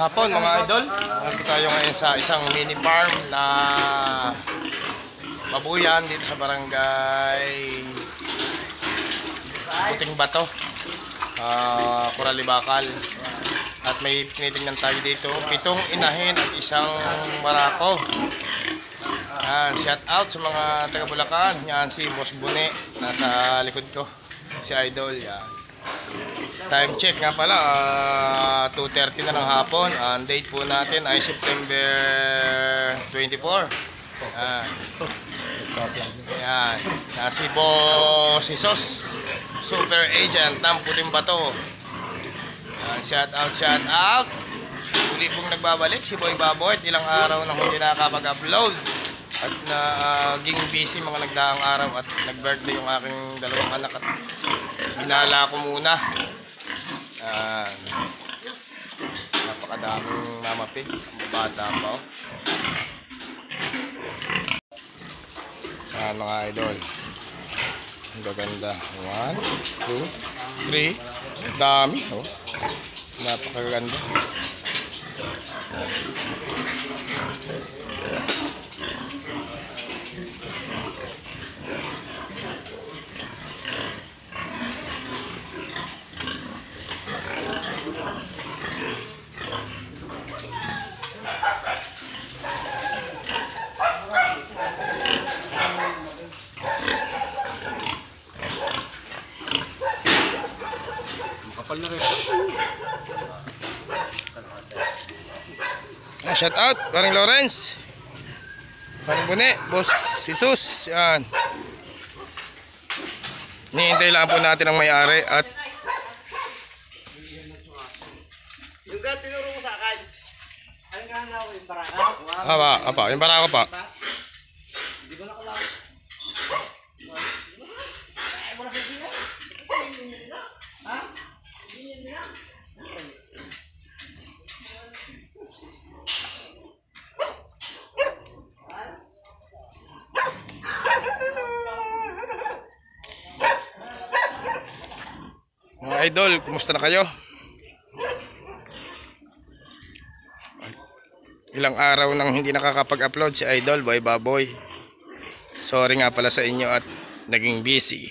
hapon mga idol. Nandito tayo ngayon sa isang mini farm na babuyan dito sa barangay Puting Bato, Kuralibakal. At may tinitingnan tayo dito, 7 inahin at isang barako. Yan, shout out sa mga taga Bulacan. Yan si Boss Bune, nasa likod ko, si Idol. Yan. Time check nga pala, 2:30 na ng hapon. Ang date po natin ay September 24. Yan, si Boss Jesus, super agent ng Puting Bato. Shout out. Uli pong nagbabalik si Boy Baboy. Ilang araw na hindi nakakapag-upload at naging busy mga nagdaang araw at nag-birthday yung aking dalawang anak at binala ko muna. Napakadaming mamapi, ang bata pa. Yan mga idol, ang gaganda. 1, 2, 3, dami, oh. Napakaganda. Makapal na rin. Shout out, Paring Lawrence, Paring Bune, Boss Jesus. Yan. Nihintay lang po natin ang may-ari at yung gato tinuro mo sa akin. Anong kahanga ko yung baraka? apa, yung barako pa. Hindi ba nakulang? Ay, wala sa sila. Ha? Hindi nila? Mga idol, kumusta na kayo? Ilang araw nang hindi nakakapag-upload si Idol Boy Baboy. Sorry nga pala sa inyo at naging busy.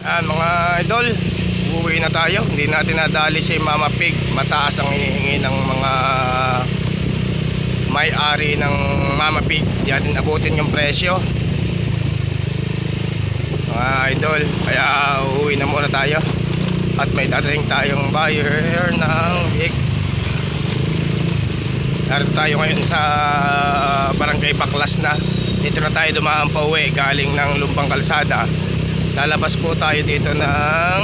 Mga idol, uuwi na tayo. Hindi natin nadali si Mama Pig. Mataas ang hinihingi ng mga may-ari ng Mama Pig. Di natin abutin yung presyo, mga idol, kaya uuwi na muna tayo. At may dadating tayong buyer ng pig. Narito tayo ngayon sa barangay Baklas na. Dito na tayo dumaan pa uwi galing ng Lumbang Kalsada. Lalabas po tayo dito ng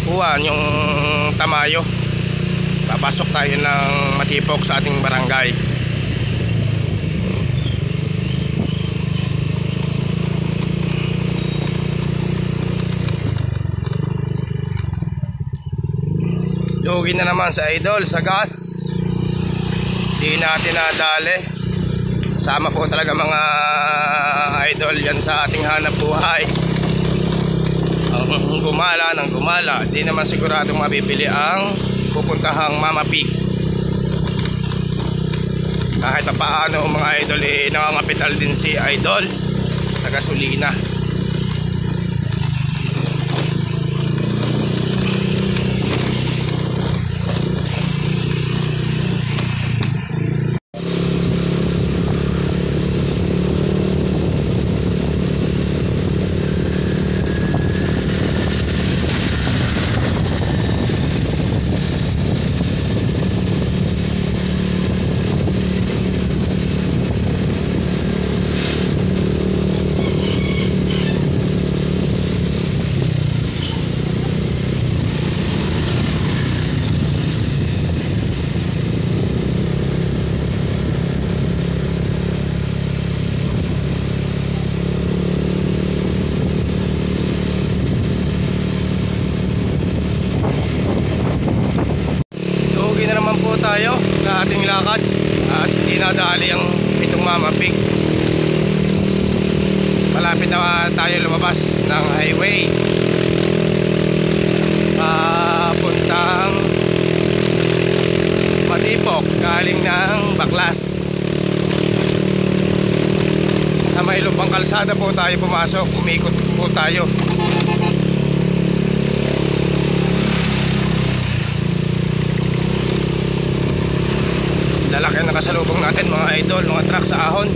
Buwan, yung Tamayo. Papasok tayo ng Matipok sa ating barangay. Lugi na naman sa Idol sa gas. Di natin nadali. Sama po talaga mga idol yan sa ating hanap buhay. Ang gumala ng gumala, di naman siguradong mabibili ang pupuntahang Mama Pig. Kahit pa paano mga idol, nangangapital din si Idol sa gasolina. tayo sa ating lakad at hindi nadali ang itong Mama Pig. malapit na tayo lumabas ng highway papuntang Matipok galing ng Baklas. Sa may lubang kalsada po tayo pumasok, umikot po tayo. Lalaki na kasalubong natin mga idol, mga truck sa ahon.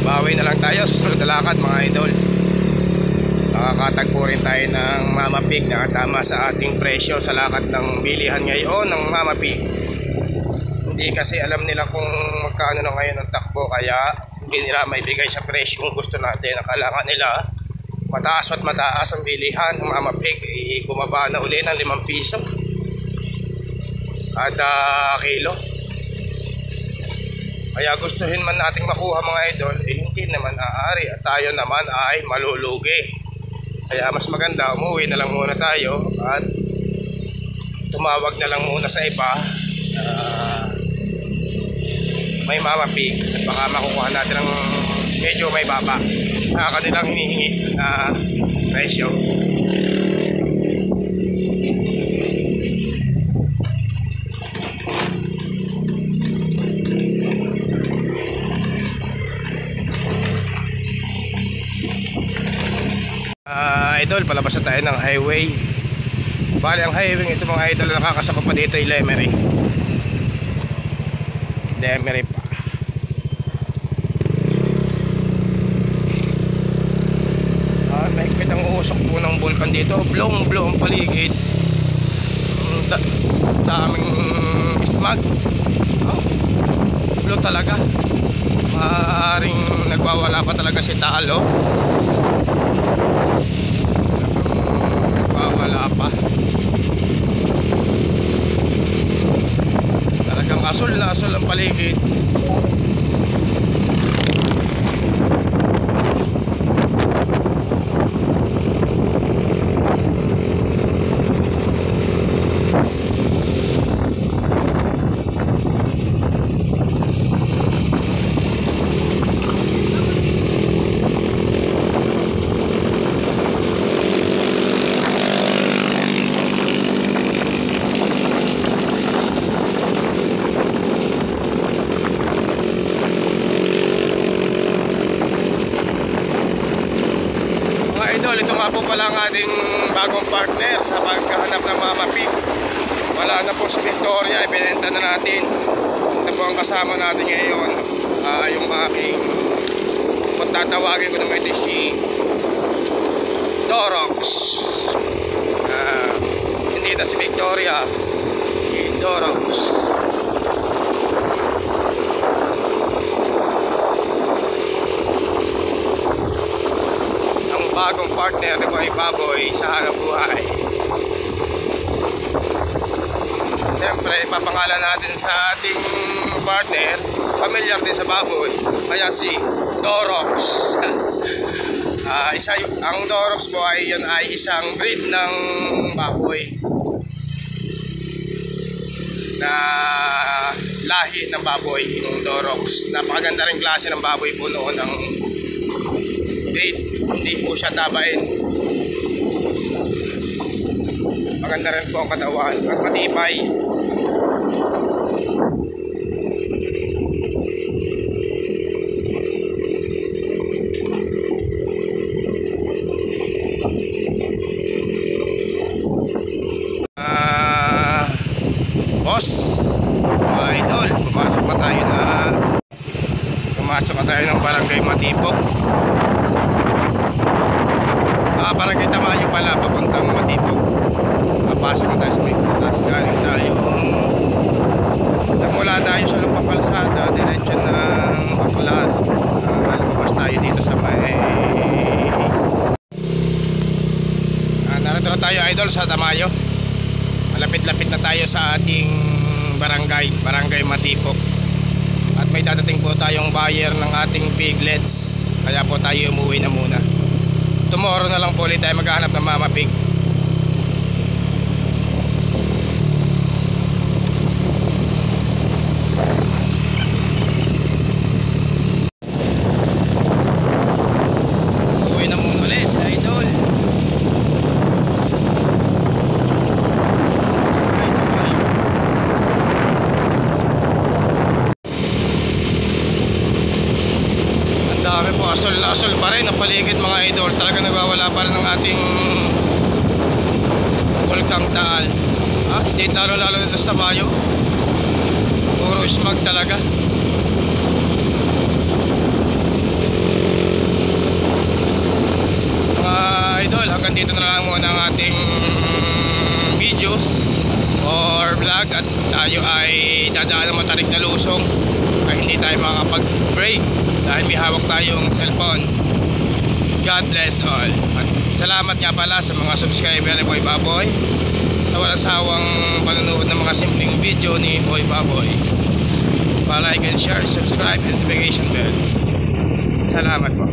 Bawi na lang tayo sa susunod na lakad mga idol. Makakatagpo rin tayo ng Mama Pig na tama sa ating presyo sa lakad ng bilihan ngayon ng Mama Pig. Hindi kasi alam nila kung magkano na ngayon ang takbo, kaya hindi nila maibigay sa presyo kung gusto natin. Nakalakan nila mataas at mataas ang bilihan ng Mama Pig, bumaba na uli ng 5 piso kada kilo. Kaya gustuhin man nating makuha mga idol, hindi naman aari at tayo naman ay malulugi. Kaya mas maganda umuwi na lang muna tayo at tumawag na lang muna sa iba may Mama Pig at baka makukuha natin ng medyo may baba sa kanilang hinihingi na presyo. Idol, palabas na tayo ng highway. Bali ang highway ito mga idol, nakakasakop pa dito ay Lemery pa. Mahigpit ang usok po ng vulkan dito. Blong ang paligid. Daming smog. Blow talaga. Maaaring nagwawala pa talaga si Talo. Nagwawala pa. Talagang asol na asol ang paligid. Ito nga po pala ang ating bagong partner sa paghahanap ng Mama Pig. Wala na po si Victoria, ibinenta na natin. Ito po ang kasama natin ngayon, yung aking kung tatawagin ko naman ito si Dorox. Hindi na si Victoria, si Dorox. Bagong partner ni Boy Baboy sa hanap buhay. Siyempre papangalan natin sa ating partner, familiar din sa baboy, kaya si Dorox. Ang Dorox po ay yun ay isang breed ng baboy na lahi ng baboy, yung Dorox. Napakaganda rin klase ng baboy po noon ang breed. Hindi po siya tabain. Maganda rin po ang katawan at matibay. Boss, idol, pumasok pa tayo ng Barangay Matipok. Barangay Tamayo pala, papuntang Matipok. Papasok na tayo sa may butas. Galing tayo, nagmula tayo sa lupang kalsada, diretso ng Baklas. Lumabas tayo dito sa may narito na tayo idol sa Tamayo. Malapit-lapit na tayo sa ating Barangay Matipok. At may dadating po tayong buyer ng ating piglets, kaya po tayo umuwi na muna. Tomorrow na lang po ulit tayo maghahanap ng Mama Pig. asol na asol pa rin ang paligid mga idol. Talagang nagwawala pa rin ng ating Bulkang Taal. Hindi lalo dito sa Tabayo. Puro smog talaga. Mga idol, hanggang dito na lang muna ang ating videos or vlog, at tayo ay dadaan ng matarik na lusong ay hindi tayo makakapag-break dahil may hawak tayong cellphone. God bless all. At salamat nga pala sa mga subscriber ni Boy Baboy sa walang sawang panonood ng mga simpleng video ni Boy Baboy. Pa-like and share, subscribe, and notification bell. Salamat po.